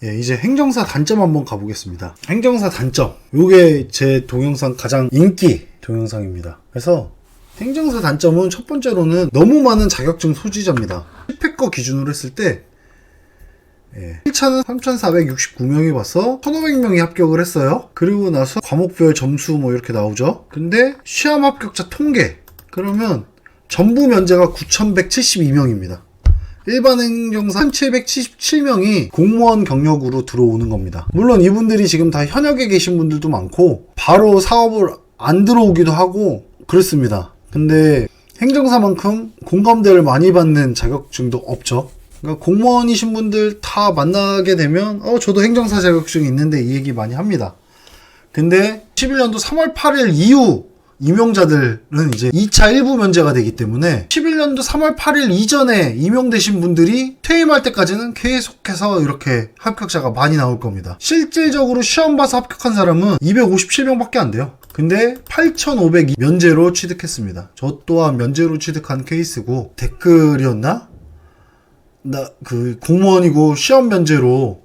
이제 행정사 단점 한번 가보겠습니다. 행정사 단점. 요게 제 동영상 가장 인기 동영상입니다. 그래서 행정사 단점은 첫 번째로는 너무 많은 자격증 소지자입니다. 10회 거 기준으로 했을 때 1차는 3,469명이 봐서 1,500명이 합격을 했어요. 그리고 나서 과목별 점수 뭐 이렇게 나오죠. 근데 시험 합격자 통계 그러면 전부 면제가 9,172명입니다. 일반 행정사 1,777명이 공무원 경력으로 들어오는 겁니다. 물론 이분들이 지금 다 현역에 계신 분들도 많고 바로 사업을 안 들어오기도 하고 그렇습니다. 근데 행정사만큼 공감대를 많이 받는 자격증도 없죠. 그러니까 공무원이신 분들 다 만나게 되면 저도 행정사 자격증이 있는데 이 얘기 많이 합니다. 근데 11년도 3월 8일 이후 임용자들은 이제 2차 일부 면제가 되기 때문에 11년도 3월 8일 이전에 임용되신 분들이 퇴임할 때까지는 계속해서 이렇게 합격자가 많이 나올 겁니다. 실질적으로 시험 봐서 합격한 사람은 257명밖에 안 돼요. 근데 8,500 면제로 취득했습니다. 저 또한 면제로 취득한 케이스고 댓글이었나? 나 공무원이고 시험 면제로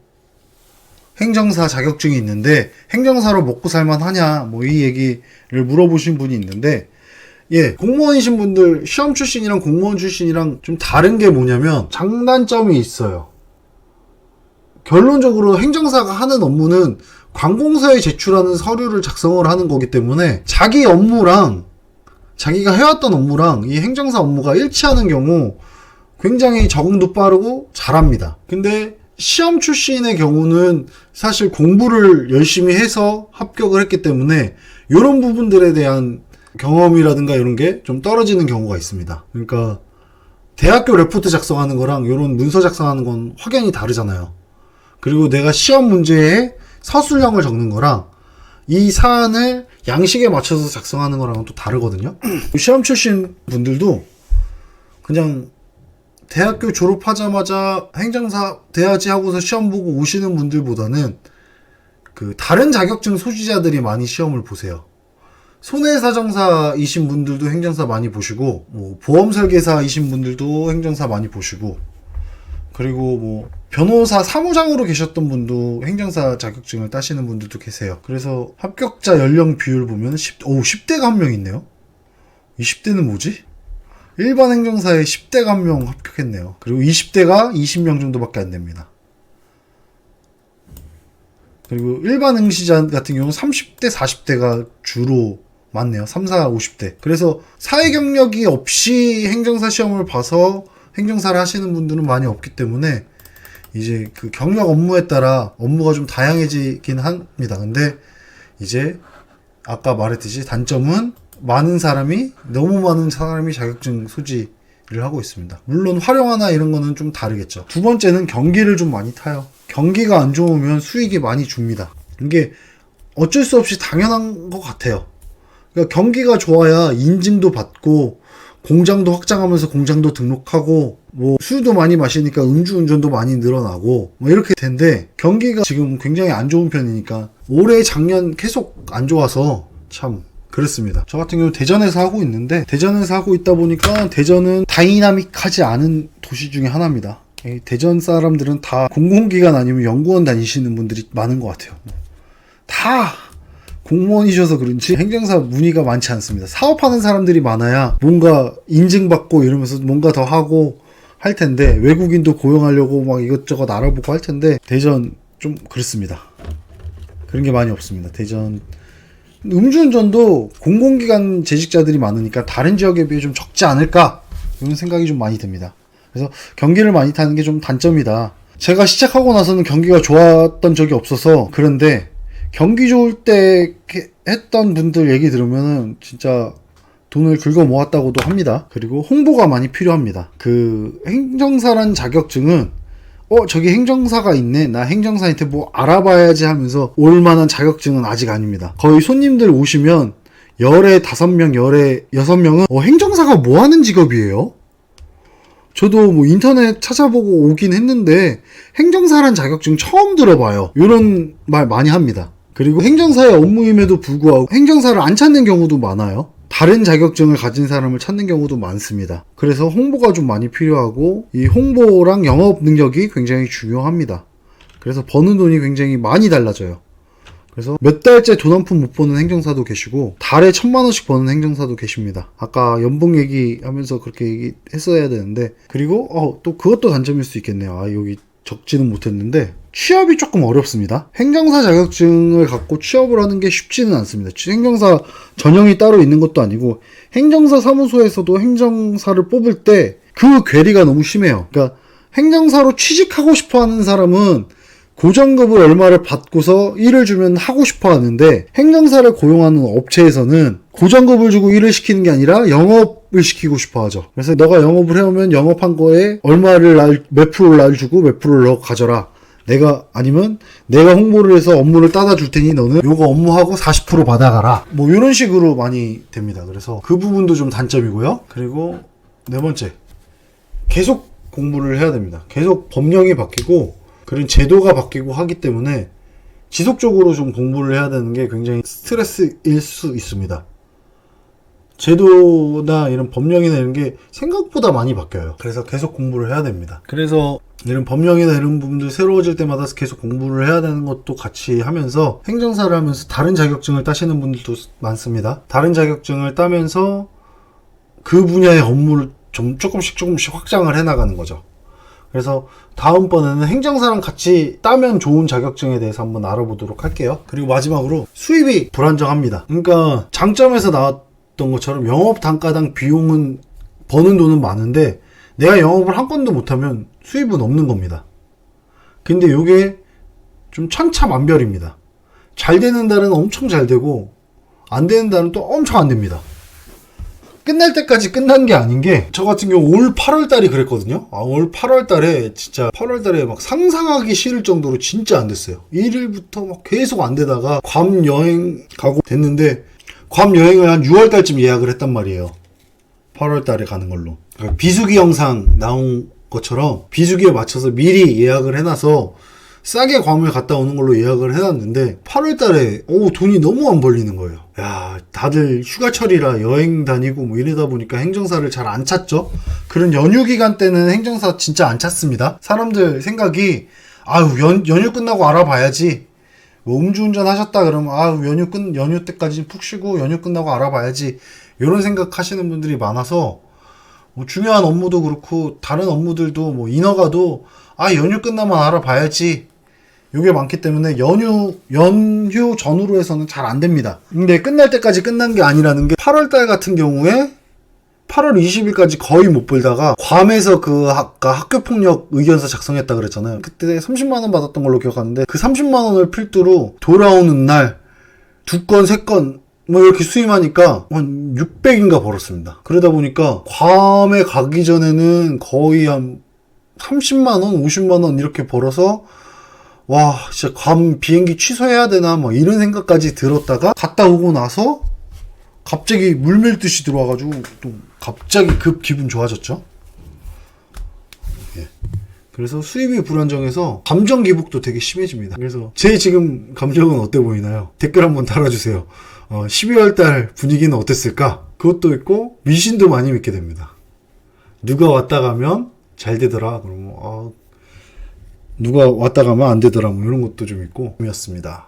행정사 자격증이 있는데 행정사로 먹고 살만하냐 뭐 이 얘기를 물어보신 분이 있는데 공무원이신 분들 시험 출신이랑 공무원 출신이랑 좀 다른 게 뭐냐면 장단점이 있어요. 결론적으로 행정사가 하는 업무는 관공서에 제출하는 서류를 작성을 하는 거기 때문에 자기 업무랑 자기가 해왔던 업무랑 이 행정사 업무가 일치하는 경우 굉장히 적응도 빠르고 잘합니다. 근데 시험 출신의 경우는 사실 공부를 열심히 해서 합격을 했기 때문에 이런 부분들에 대한 경험이라든가 이런 게 좀 떨어지는 경우가 있습니다. 그러니까 대학교 레포트 작성하는 거랑 이런 문서 작성하는 건 확연히 다르잖아요. 그리고 내가 시험 문제에 서술형을 적는 거랑 이 사안을 양식에 맞춰서 작성하는 거랑은 또 다르거든요. 시험 출신 분들도 그냥 대학교 졸업하자마자 행정사 돼야지 하고서 시험 보고 오시는 분들보다는 다른 자격증 소지자들이 많이 시험을 보세요. 손해사정사이신 분들도 행정사 많이 보시고, 뭐 보험설계사이신 분들도 행정사 많이 보시고, 그리고 뭐 변호사 사무장으로 계셨던 분도 행정사 자격증을 따시는 분들도 계세요. 그래서 합격자 연령 비율 보면 10대가 한 명 있네요. 20대는 뭐지? 일반 행정사에 10대가 한 명 합격했네요. 그리고 20대가 20명 정도밖에 안 됩니다. 그리고 일반 응시자 같은 경우는 30대, 40대가 주로 많네요. 3, 4, 50대. 그래서 사회 경력이 없이 행정사 시험을 봐서 행정사를 하시는 분들은 많이 없기 때문에 이제 그 경력 업무에 따라 업무가 좀 다양해지긴 합니다. 근데 이제 아까 말했듯이 단점은 너무 많은 사람이 자격증 소지를 하고 있습니다. 물론 활용하나 이런 거는 좀 다르겠죠. 두 번째는 경기를 좀 많이 타요. 경기가 안 좋으면 수익이 많이 줍니다. 이게 어쩔 수 없이 당연한 것 같아요. 그러니까 경기가 좋아야 인증도 받고 공장도 확장하면서 공장도 등록하고 뭐 술도 많이 마시니까 음주운전도 많이 늘어나고 뭐 이렇게 된데 경기가 지금 굉장히 안 좋은 편이니까 올해 작년 계속 안 좋아서 참 그렇습니다. 저 같은 경우 대전에서 하고 있는데 대전에서 하고 있다 보니까 대전은 다이나믹하지 않은 도시 중에 하나입니다. 대전 사람들은 다 공공기관 아니면 연구원 다니시는 분들이 많은 것 같아요. 다 공무원이셔서 그런지 행정사 문의가 많지 않습니다. 사업하는 사람들이 많아야 뭔가 인증받고 이러면서 뭔가 더 하고 할 텐데 외국인도 고용하려고 막 이것저것 알아보고 할 텐데 대전 좀 그렇습니다. 그런 게 많이 없습니다. 대전 음주운전도 공공기관 재직자들이 많으니까 다른 지역에 비해 좀 적지 않을까 이런 생각이 좀 많이 듭니다. 그래서 경기를 많이 타는 게 좀 단점이다. 제가 시작하고 나서는 경기가 좋았던 적이 없어서 그런데 경기 좋을 때 했던 분들 얘기 들으면은 진짜 돈을 긁어 모았다고도 합니다. 그리고 홍보가 많이 필요합니다. 행정사란 자격증은 저기 행정사가 있네. 나 행정사한테 뭐 알아봐야지 하면서 올 만한 자격증은 아직 아닙니다. 거의 손님들 오시면 열에 5명, 열에 6명은 행정사가 뭐 하는 직업이에요? 저도 뭐 인터넷 찾아보고 오긴 했는데 행정사란 자격증 처음 들어봐요. 이런 말 많이 합니다. 그리고 행정사의 업무임에도 불구하고 행정사를 안 찾는 경우도 많아요. 다른 자격증을 가진 사람을 찾는 경우도 많습니다. 그래서 홍보가 좀 많이 필요하고 이 홍보랑 영업 능력이 굉장히 중요합니다. 그래서 버는 돈이 굉장히 많이 달라져요. 그래서 몇 달째 돈 한 푼 못 버는 행정사도 계시고 달에 1,000만 원씩 버는 행정사도 계십니다. 아까 연봉 얘기하면서 그렇게 얘기했어야 되는데, 그리고 또 그것도 단점일 수 있겠네요. 여기 적지는 못했는데 취업이 조금 어렵습니다. 행정사 자격증을 갖고 취업을 하는 게 쉽지는 않습니다. 행정사 전형이 따로 있는 것도 아니고, 행정사 사무소에서도 행정사를 뽑을 때 그 괴리가 너무 심해요. 그러니까 행정사로 취직하고 싶어 하는 사람은 고정급을 얼마를 받고서 일을 주면 하고 싶어 하는데, 행정사를 고용하는 업체에서는 고정급을 주고 일을 시키는 게 아니라 영업을 시키고 싶어 하죠. 그래서 너가 영업을 해오면 영업한 거에 얼마를 몇 프로를 날 주고 몇 프로를 너 가져라. 아니면 내가 홍보를 해서 업무를 따다 줄 테니 너는 요거 업무하고 40% 받아가라. 뭐 이런 식으로 많이 됩니다. 그래서 그 부분도 좀 단점이고요. 그리고 네 번째, 계속 공부를 해야 됩니다. 계속 법령이 바뀌고 그런 제도가 바뀌고 하기 때문에 지속적으로 좀 공부를 해야 되는 게 굉장히 스트레스일 수 있습니다. 제도나 이런 법령이나 이런 게 생각보다 많이 바뀌어요. 그래서 계속 공부를 해야 됩니다. 그래서 이런 법령이나 이런 부분들 새로워질 때마다 계속 공부를 해야 되는 것도 같이 하면서, 행정사를 하면서 다른 자격증을 따시는 분들도 많습니다. 다른 자격증을 따면서 그 분야의 업무를 조금씩 확장을 해나가는 거죠. 그래서 다음번에는 행정사랑 같이 따면 좋은 자격증에 대해서 한번 알아보도록 할게요. 그리고 마지막으로 수입이 불안정합니다. 그러니까 장점에서 나왔던 것처럼 영업 단가당 비용은 버는 돈은 많은데 내가 영업을 한 건도 못하면 수입은 없는 겁니다. 근데 이게 좀 천차만별입니다. 잘 되는 달은 엄청 잘 되고 안 되는 달은 또 엄청 안 됩니다. 끝날 때까지 끝난 게 아닌 게, 저 같은 경우 올 8월 달이 그랬거든요. 올 8월 달에 진짜 8월 달에 막 상상하기 싫을 정도로 진짜 안 됐어요. 1일부터 막 계속 안 되다가 괌 여행 가고 됐는데, 괌 여행을 한 6월 달쯤 예약을 했단 말이에요. 8월 달에 가는 걸로. 그러니까 비수기 영상 나온 것처럼 비수기에 맞춰서 미리 예약을 해놔서 싸게 괌을 갔다 오는 걸로 예약을 해놨는데 8월 달에 돈이 너무 안 벌리는 거예요. 야, 다들 휴가철이라 여행 다니고 뭐 이러다 보니까 행정사를 잘 안 찾죠. 그런 연휴 기간 때는 행정사 진짜 안 찾습니다. 사람들 생각이 연휴 끝나고 알아봐야지. 뭐 음주운전 하셨다 그러면 연휴 때까지 푹 쉬고 연휴 끝나고 알아봐야지. 이런 생각 하시는 분들이 많아서, 뭐 중요한 업무도 그렇고 다른 업무들도 뭐 인허가도 연휴 끝나면 알아봐야지, 요게 많기 때문에 연휴 전후로 해서는 잘 안 됩니다. 근데 끝날 때까지 끝난 게 아니라는 게, 8월달 같은 경우에 8월 20일까지 거의 못 벌다가 괌에서 아까 학교폭력 의견서 작성했다 그랬잖아요. 그때 30만원 받았던 걸로 기억하는데, 그 30만원을 필두로 돌아오는 날 2건 3건 뭐 이렇게 수임하니까 한 600인가 벌었습니다. 그러다 보니까 괌에 가기 전에는 거의 한 30만원 50만원 이렇게 벌어서, 와 진짜 괌 비행기 취소해야 되나 뭐 이런 생각까지 들었다가 갔다 오고 나서 갑자기 물밀듯이 들어와가지고 또 갑자기 급 기분 좋아졌죠. 예. 그래서 수입이 불안정해서 감정 기복도 되게 심해집니다. 그래서 제 지금 감정은 어때 보이나요? 댓글 한번 달아주세요. 12월 달 분위기는 어땠을까? 그것도 있고 미신도 많이 믿게 됩니다. 누가 왔다 가면 잘 되더라 그러면 누가 왔다 가면 안 되더라 뭐 이런 것도 좀 있고 이었습니다.